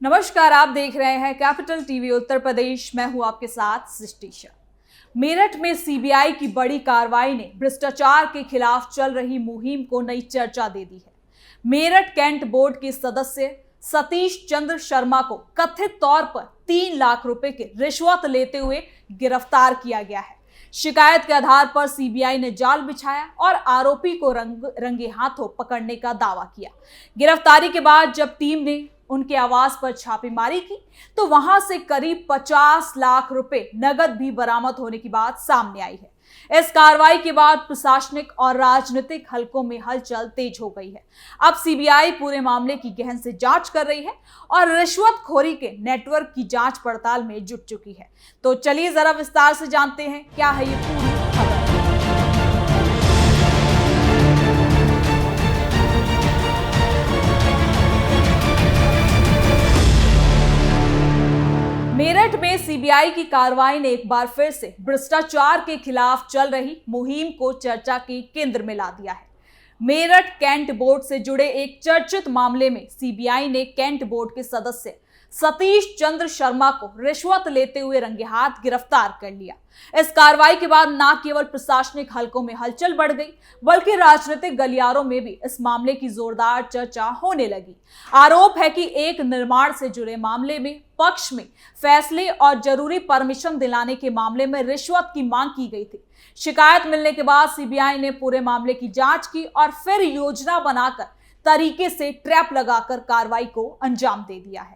नमस्कार, आप देख रहे हैं कैपिटल टीवी उत्तर प्रदेश। मैं हूं आपके साथ सृष्टि शाह। मेरठ में सीबीआई की बड़ी कार्रवाई ने भ्रष्टाचार के खिलाफ चल रही मुहिम को नई चर्चा दे दी है। मेरठ कैंट बोर्ड के सदस्य सतीश चंद्र शर्मा को कथित तौर पर 3 लाख रुपए की रिश्वत लेते हुए गिरफ्तार किया गया है। शिकायत के आधार पर सीबीआई ने जाल बिछाया और आरोपी को रंगे हाथों पकड़ने का दावा किया। गिरफ्तारी के बाद जब टीम ने उनके आवास पर छापेमारी की तो वहां से करीब 50 लाख रुपए नगद भी बरामद होने की बात सामने आई है। इस कार्रवाई के बाद प्रशासनिक और राजनीतिक हलकों में हलचल तेज हो गई है। अब सीबीआई पूरे मामले की गहन से जांच कर रही है और रिश्वतखोरी के नेटवर्क की जांच पड़ताल में जुट चुकी है। तो चलिए जरा विस्तार से जानते हैं क्या है ये पूरी खबर। मेरठ में सीबीआई की कार्रवाई ने एक बार फिर से भ्रष्टाचार के खिलाफ चल रही मुहिम को चर्चा के केंद्र में ला दिया है। मेरठ कैंट बोर्ड से जुड़े एक चर्चित मामले में सीबीआई ने कैंट बोर्ड के सदस्य सतीश चंद्र शर्मा को रिश्वत लेते हुए रंगे हाथ गिरफ्तार कर लिया। इस कार्रवाई के बाद न केवल प्रशासनिक हलकों में हलचल बढ़ गई, बल्कि राजनीतिक गलियारों में भी इस मामले की जोरदार चर्चा होने लगी। आरोप है कि एक निर्माण से जुड़े मामले में पक्ष में फैसले और जरूरी परमिशन दिलाने के मामले में रिश्वत की मांग की गई थी। शिकायत मिलने के बाद सीबीआई ने पूरे मामले की जांच की और फिर योजना बनाकर तरीके से ट्रैप लगाकर कार्रवाई को अंजाम दे दिया है।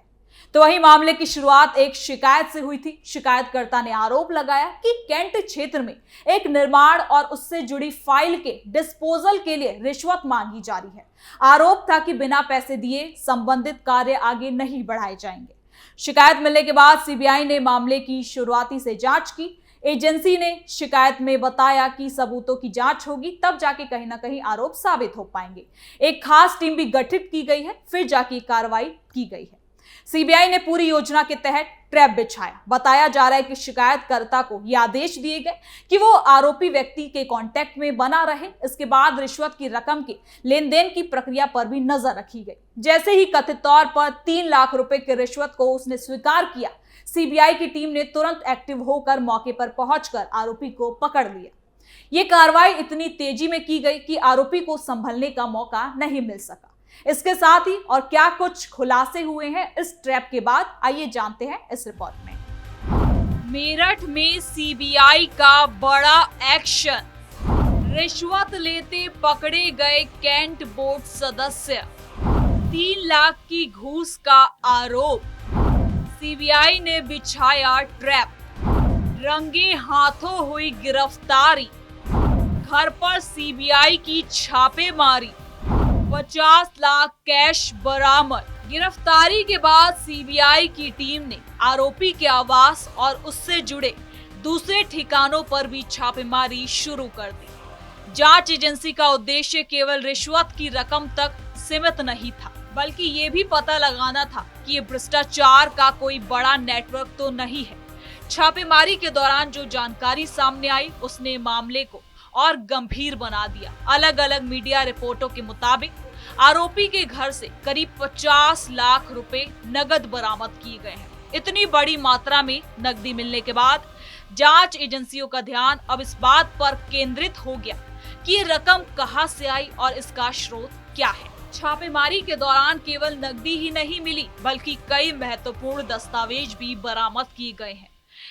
तो वही मामले की शुरुआत एक शिकायत से हुई थी। शिकायतकर्ता ने आरोप लगाया कि कैंट क्षेत्र में एक निर्माण और उससे जुड़ी फाइल के डिस्पोजल के लिए रिश्वत मांगी जा रही है। आरोप था कि बिना पैसे दिए संबंधित कार्य आगे नहीं बढ़ाए जाएंगे। शिकायत मिलने के बाद सीबीआई ने मामले की शुरुआती से जांच की। एजेंसी ने शिकायत में बताया कि सबूतों की जांच होगी, तब जाके कहीं ना कहीं आरोप साबित हो पाएंगे। एक खास टीम भी गठित की गई है, फिर जाके कार्रवाई की गई है। सीबीआई ने पूरी योजना के तहत ट्रैप बिछाया। बताया जा रहा है कि शिकायतकर्ता को यह आदेश दिए गए कि वो आरोपी व्यक्ति के कांटेक्ट में बना रहे। इसके बाद रिश्वत की रकम के लेन देन की प्रक्रिया पर भी नजर रखी गई। जैसे ही कथित तौर पर 3 लाख रुपए की रिश्वत को उसने स्वीकार किया, सीबीआई की टीम ने तुरंत एक्टिव होकर मौके पर पहुंचकर आरोपी को पकड़ लिया। ये कार्रवाई इतनी तेजी में की गई कि आरोपी को संभलने का मौका नहीं मिल सका। इसके साथ ही और क्या कुछ खुलासे हुए हैं इस ट्रैप के बाद, आइए जानते हैं इस रिपोर्ट में। मेरठ में सीबीआई का बड़ा एक्शन। रिश्वत लेते पकड़े गए कैंट बोर्ड सदस्य, 3 लाख की घूस का आरोप। सीबीआई ने बिछाया ट्रैप, रंगे हाथों हुई गिरफ्तारी। घर पर सीबीआई की छापेमारी, 50 लाख कैश बरामद। गिरफ्तारी के बाद सीबीआई की टीम ने आरोपी के आवास और उससे जुड़े दूसरे ठिकानों पर भी छापेमारी शुरू कर दी। जांच एजेंसी का उद्देश्य केवल रिश्वत की रकम तक सीमित नहीं था, बल्कि ये भी पता लगाना था कि ये भ्रष्टाचार का कोई बड़ा नेटवर्क तो नहीं है। छापेमारी के दौरान जो जानकारी सामने आई उसने मामले को और गंभीर बना दिया। अलग अलग मीडिया रिपोर्टों के मुताबिक आरोपी के घर से करीब 50 लाख रुपए नगद बरामद किए गए हैं। इतनी बड़ी मात्रा में नकदी मिलने के बाद जांच एजेंसियों का ध्यान अब इस बात पर केंद्रित हो गया कि ये रकम कहां से आई और इसका स्रोत क्या है। छापेमारी के दौरान केवल नकदी ही नहीं मिली, बल्कि कई महत्वपूर्ण दस्तावेज भी बरामद किए गए हैं।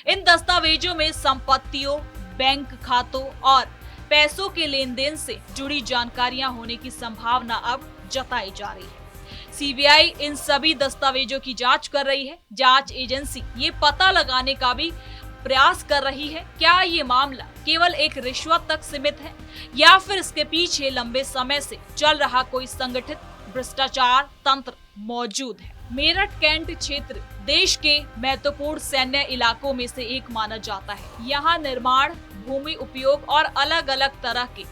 इन दस्तावेजों में संपत्तियों, बैंक खातों और पैसों के लेन देन से जुड़ी जानकारियां होने की संभावना अब जताई जा रही है। सीबीआई इन सभी दस्तावेजों की जांच कर रही है। जांच एजेंसी ये पता लगाने का भी प्रयास कर रही है क्या ये मामला केवल एक रिश्वत तक सीमित है या फिर इसके पीछे लंबे समय से चल रहा कोई संगठित भ्रष्टाचार तंत्र मौजूद है। मेरठ कैंट क्षेत्र देश के महत्वपूर्ण सैन्य इलाकों में से एक माना जाता है। यहाँ निर्माण, भूमि उपयोग और अलग अलग तरह के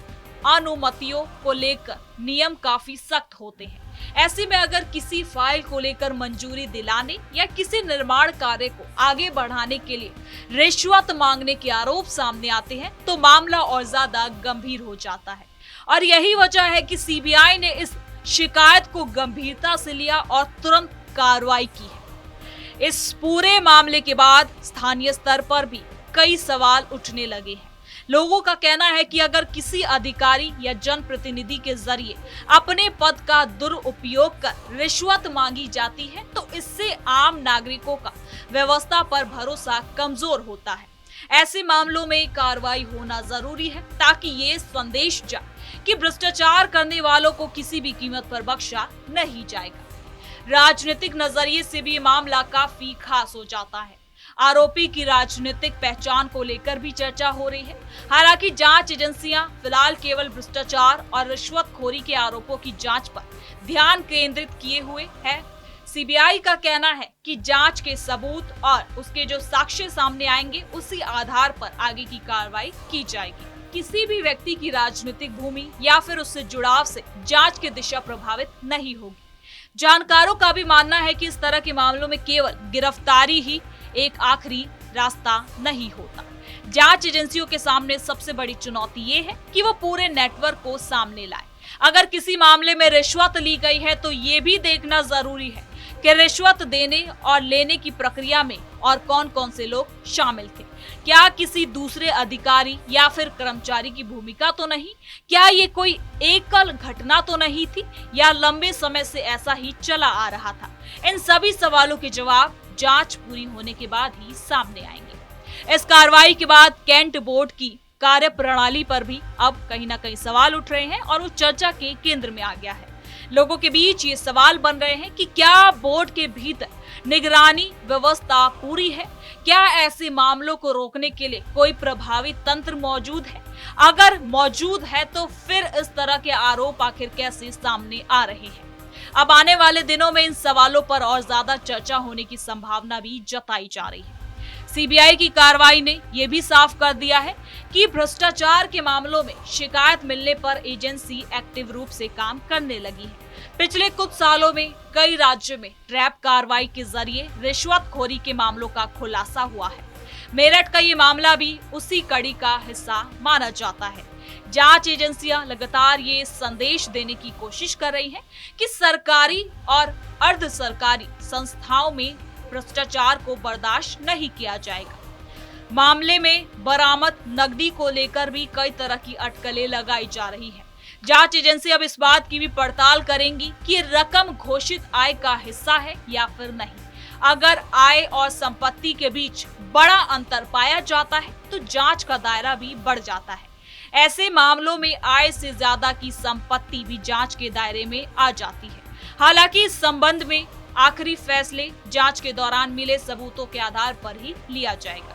अनुमतियों को लेकर नियम काफी सख्त होते हैं। ऐसे में अगर किसी फाइल को लेकर मंजूरी दिलाने या किसी निर्माण कार्य को आगे बढ़ाने के लिए रिश्वत मांगने के आरोप सामने आते हैं तो मामला और ज्यादा गंभीर हो जाता है। और यही वजह है कि सीबीआई ने इस शिकायत को गंभीरता से लिया और तुरंत कार्रवाई की है। इस पूरे मामले के बाद स्थानीय स्तर पर भी कई सवाल उठने लगे हैं। लोगों का कहना है कि अगर किसी अधिकारी या जनप्रतिनिधि के जरिए अपने पद का दुरुपयोग कर रिश्वत मांगी जाती है तो इससे आम नागरिकों का व्यवस्था पर भरोसा कमजोर होता है। ऐसे मामलों में कार्रवाई होना जरूरी है ताकि ये संदेश जाए कि भ्रष्टाचार करने वालों को किसी भी कीमत पर बख्शा नहीं जाएगा। राजनीतिक नजरिए से भी मामला काफी खास हो जाता है। आरोपी की राजनीतिक पहचान को लेकर भी चर्चा हो रही है। हालांकि जांच एजेंसियां फिलहाल केवल भ्रष्टाचार और रिश्वतखोरी के आरोपों की जांच पर ध्यान केंद्रित किए हुए है। सीबीआई का कहना है कि जांच के सबूत और उसके जो साक्ष्य सामने आएंगे उसी आधार पर आगे की कार्रवाई की जाएगी। किसी भी व्यक्ति की राजनीतिक भूमि या फिर उससे जुड़ाव से जांच की दिशा प्रभावित नहीं होगी। जानकारों का भी मानना है कि इस तरह के मामलों में केवल गिरफ्तारी ही एक आखिरी रास्ता नहीं होता। जांच एजेंसियों के सामने सबसे बड़ी चुनौती ये है कि वो पूरे नेटवर्क को सामने लाए। अगर किसी मामले में रिश्वत ली गई है तो ये भी देखना जरूरी है कि रिश्वत देने और लेने की प्रक्रिया में और कौन कौन से लोग शामिल थे। क्या किसी दूसरे अधिकारी या फिर कर्मचारी की भूमिका तो नहीं? क्या ये कोई एकल घटना तो नहीं थी या लंबे समय से ऐसा ही चला आ रहा था? इन सभी सवालों के जवाब जांच पूरी होने के बाद ही सामने आएंगे। इस कार्रवाई के बाद कैंट बोर्ड की कार्यप्रणाली पर भी अब कहीं ना कहीं सवाल उठ रहे हैं और वो चर्चा के केंद्र में आ गया है। लोगों के बीच ये सवाल बन रहे हैं कि क्या बोर्ड के भीतर निगरानी व्यवस्था पूरी है? क्या ऐसे मामलों को रोकने के लिए कोई प्रभावी तंत्र मौजूद है? अगर मौजूद है तो फिर इस तरह के आरोप आखिर कैसे सामने आ रहे हैं? अब आने वाले दिनों में इन सवालों पर और ज्यादा चर्चा होने की संभावना भी जताई जा रही है। सीबीआई की कार्रवाई ने यह भी साफ कर दिया है कि भ्रष्टाचार के मामलों में शिकायत मिलने पर एजेंसी एक्टिव रूप से काम करने लगी है। पिछले कुछ सालों में कई राज्यों में ट्रैप कार्रवाई के जरिए रिश्वतखोरी के मामलों का खुलासा हुआ है। मेरठ का ये मामला भी उसी कड़ी का हिस्सा माना जाता है। जांच एजेंसियां लगातार ये संदेश देने की कोशिश कर रही हैं कि सरकारी और अर्ध सरकारी संस्थाओं में भ्रष्टाचार को बर्दाश्त नहीं किया जाएगा। मामले में बरामद नकदी को लेकर भी कई तरह की अटकलें लगाई जा रही है। जांच एजेंसी अब इस बात की भी पड़ताल करेंगी कि रकम घोषित आय का हिस्सा है या फिर नहीं। अगर आय और संपत्ति के बीच बड़ा अंतर पाया जाता है तो जांच का दायरा भी बढ़ जाता है। ऐसे मामलों में आय से ज्यादा की संपत्ति भी जांच के दायरे में आ जाती है। हालांकि इस संबंध में आखिरी फैसले जांच के दौरान मिले सबूतों के आधार पर ही लिया जाएगा।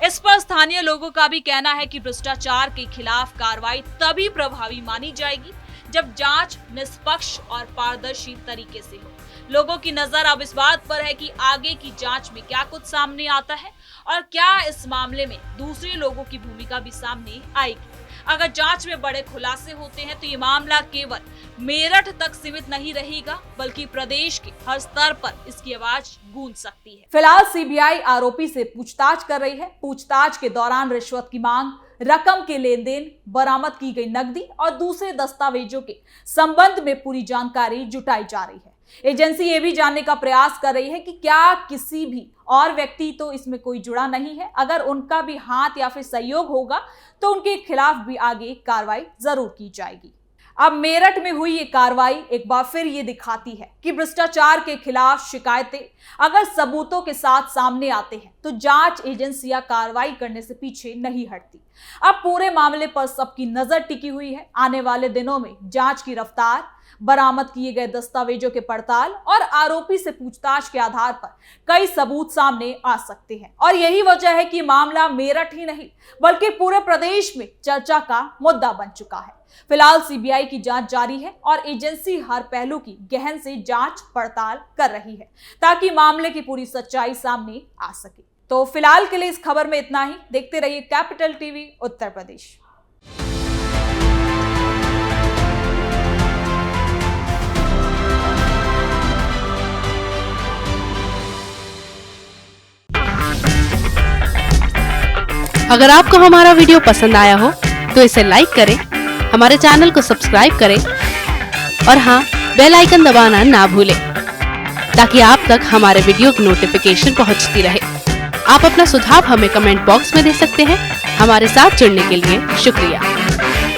इस पर स्थानीय लोगों का भी कहना है कि भ्रष्टाचार के खिलाफ कार्रवाई तभी प्रभावी मानी जाएगी जब जांच निष्पक्ष और पारदर्शी तरीके से हो। लोगों की नजर अब इस बात पर है कि आगे की जांच में क्या कुछ सामने आता है और क्या इस मामले में दूसरे लोगों की भूमिका भी सामने आएगी। अगर जांच में बड़े खुलासे होते हैं तो ये मामला केवल मेरठ तक सीमित नहीं रहेगा बल्कि प्रदेश के हर स्तर पर इसकी आवाज गूंज सकती है। फिलहाल सीबीआई आरोपी से पूछताछ कर रही है। पूछताछ के दौरान रिश्वत की मांग, रकम के लेन देन, बरामद की गई नकदी और दूसरे दस्तावेजों के संबंध में पूरी जानकारी जुटाई जा रही है। एजेंसी ये भी जानने का प्रयास कर रही है कि क्या किसी भी और व्यक्ति तो इसमें कोई जुड़ा नहीं है। अगर उनका भी हाथ या फिर सहयोग होगा तो उनके खिलाफ भी आगे कार्रवाई जरूर की जाएगी। अब मेरठ में हुई ये कार्रवाई एक बार फिर ये दिखाती है कि भ्रष्टाचार के खिलाफ शिकायतें अगर सबूतों के साथ सामने आते हैं तो जांच एजेंसियां कार्रवाई करने से पीछे नहीं हटती। अब पूरे मामले पर सबकी नजर टिकी हुई है। आने वाले दिनों में जांच की रफ्तार, बरामद किए गए दस्तावेजों के पड़ताल और आरोपी से पूछताछ के आधार पर कई सबूत सामने आ सकते हैं और यही वजह है कि मामला मेरठ ही नहीं बल्कि पूरे प्रदेश में चर्चा का मुद्दा बन चुका है। फिलहाल सीबीआई की जांच जारी है और एजेंसी हर पहलू की गहन से जांच पड़ताल कर रही है ताकि मामले की पूरी सच्चाई सामने आ सके। तो फिलहाल के लिए इस खबर में इतना ही। देखते रहिए कैपिटल टीवी उत्तर प्रदेश। अगर आपको हमारा वीडियो पसंद आया हो तो इसे लाइक करें, हमारे चैनल को सब्सक्राइब करें और हाँ, बेल आइकन दबाना ना भूलें। ताकि आप तक हमारे वीडियो की नोटिफिकेशन पहुंचती रहे। आप अपना सुझाव हमें कमेंट बॉक्स में दे सकते हैं। हमारे साथ जुड़ने के लिए शुक्रिया।